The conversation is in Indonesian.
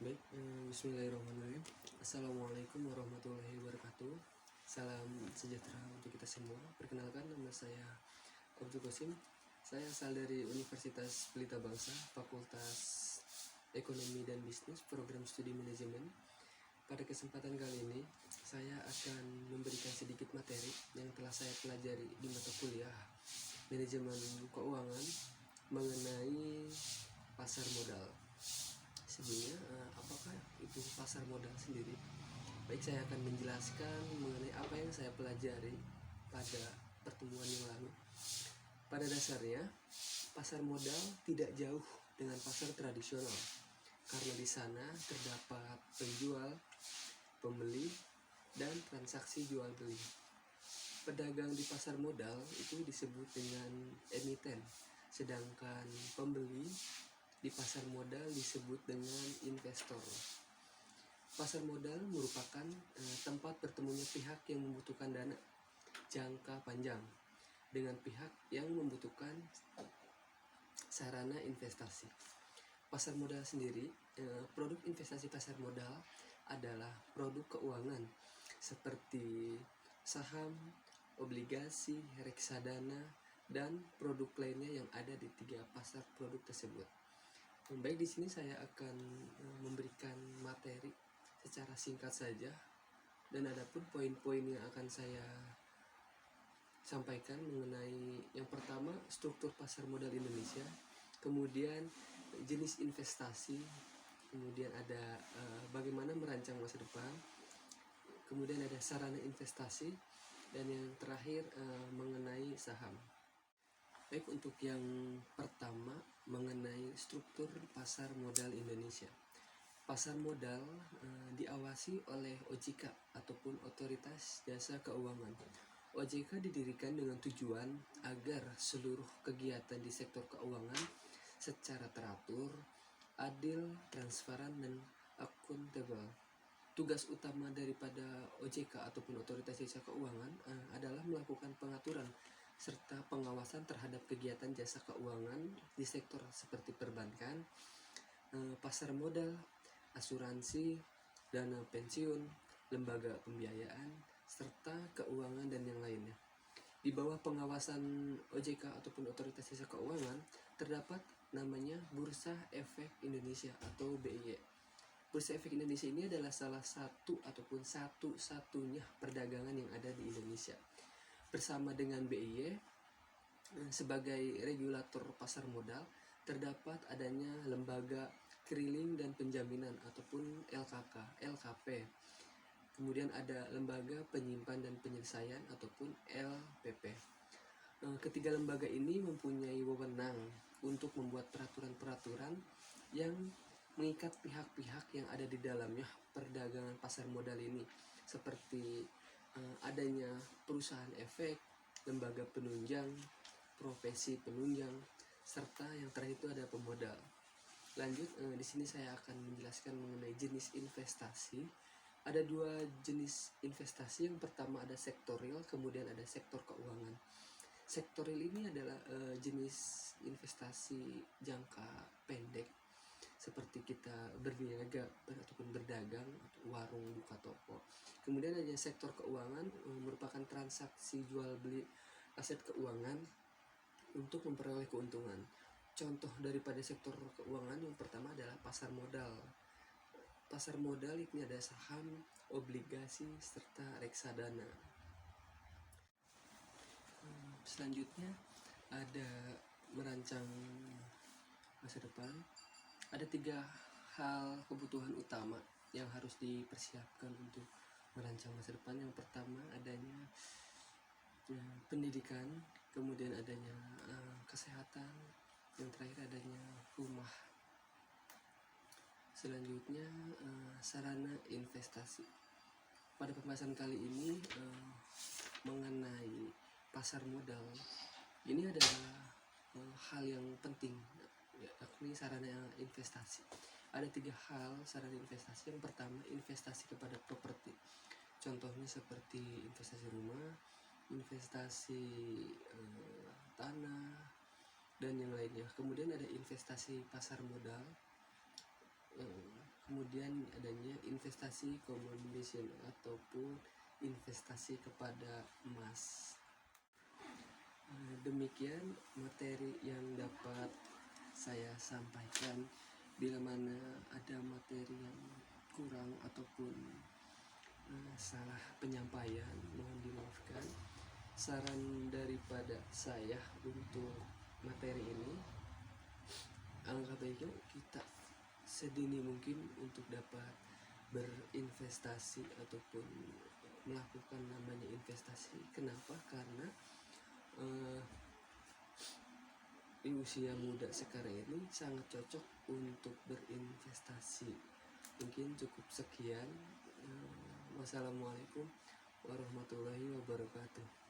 Baik, bismillahirrahmanirrahim. Assalamualaikum warahmatullahi wabarakatuh. Salam sejahtera untuk kita semua. Perkenalkan, nama saya Abdul Qasim. Saya asal dari Universitas Pelita Bangsa, Fakultas Ekonomi dan Bisnis, Program Studi Manajemen. Pada kesempatan kali ini, saya akan memberikan sedikit materi yang telah saya pelajari di mata kuliah Manajemen Keuangan mengenai pasar modal. Sebelumnya, apakah itu pasar modal sendiri? Baik, saya akan menjelaskan mengenai apa yang saya pelajari pada pertemuan yang lalu. Pada dasarnya, pasar modal tidak jauh dengan pasar tradisional, karena di sana terdapat penjual, pembeli, dan transaksi jual beli. Pedagang di pasar modal itu disebut dengan emiten, sedangkan pembeli di pasar modal disebut dengan investor. Pasar modal merupakan tempat bertemunya pihak yang membutuhkan dana jangka panjang dengan pihak yang membutuhkan sarana investasi. Pasar modal sendiri, produk investasi pasar modal adalah produk keuangan seperti saham, obligasi, reksadana, dan produk lainnya yang ada di 3 pasar produk tersebut. Baik, di sini saya akan memberikan materi secara singkat saja, dan adapun poin-poin yang akan saya sampaikan mengenai yang pertama struktur pasar modal Indonesia, kemudian jenis investasi, kemudian ada bagaimana merancang masa depan, kemudian ada sarana investasi, dan yang terakhir mengenai saham. Baik, untuk yang pertama mengenai struktur pasar modal Indonesia. Pasar modal diawasi oleh OJK ataupun Otoritas Jasa Keuangan. OJK didirikan dengan tujuan agar seluruh kegiatan di sektor keuangan secara teratur, adil, transparan, dan akuntabel. Tugas utama daripada OJK ataupun Otoritas Jasa Keuangan adalah melakukan pengaturan serta pengawasan terhadap kegiatan jasa keuangan di sektor seperti perbankan, pasar modal, asuransi, dana pensiun, lembaga pembiayaan, serta keuangan dan yang lainnya. Di bawah pengawasan OJK ataupun Otoritas Jasa Keuangan terdapat namanya Bursa Efek Indonesia atau BIE. Bursa Efek Indonesia ini adalah salah satu ataupun satu-satunya perdagangan yang ada di Indonesia. Bersama dengan BIE sebagai regulator pasar modal, terdapat adanya lembaga keliling dan penjaminan ataupun LKK, LKP. Kemudian ada lembaga penyimpan dan penyelesaian ataupun LPP. Ketiga lembaga ini mempunyai wewenang untuk membuat peraturan-peraturan yang mengikat pihak-pihak yang ada di dalamnya perdagangan pasar modal ini, seperti adanya perusahaan efek, lembaga penunjang, profesi penunjang, serta yang terakhir itu ada pemodal. Lanjut, di sini saya akan menjelaskan mengenai jenis investasi. Ada 2 jenis investasi. Yang pertama ada sektorial, kemudian ada sektor keuangan. Sektorial ini adalah jenis investasi jangka pendek, seperti kita berniaga ataupun berdagang, atau warung, buka toko. Kemudian ada sektor keuangan, merupakan transaksi jual beli aset keuangan untuk memperoleh keuntungan. Contoh daripada sektor keuangan yang pertama adalah pasar modal. Pasar modal ini ada saham, obligasi, serta reksadana. Selanjutnya ada merancang masa depan. Ada 3 hal kebutuhan utama yang harus dipersiapkan untuk merancang masa depan. Yang pertama adanya pendidikan, kemudian adanya kesehatan, yang terakhir adanya rumah. Selanjutnya sarana investasi. Pada pembahasan kali ini mengenai pasar modal, ini adalah hal yang penting, yakni sarana investasi. Ada 3 hal sarana investasi. Yang pertama investasi kepada properti, contohnya seperti investasi rumah, investasi tanah, dan yang lainnya. Kemudian ada investasi pasar modal, kemudian adanya investasi combination ataupun investasi kepada emas. Demikian materi yang dapat saya sampaikan. Bila mana ada materi yang kurang ataupun salah penyampaian, mohon dimaafkan. Saran daripada saya untuk materi ini, alangkah baiknya kita sedini mungkin untuk dapat berinvestasi ataupun melakukan namanya investasi. Kenapa? Karena di usia muda sekarang ini sangat cocok untuk berinvestasi. Mungkin cukup sekian. Wassalamualaikum warahmatullahi wabarakatuh.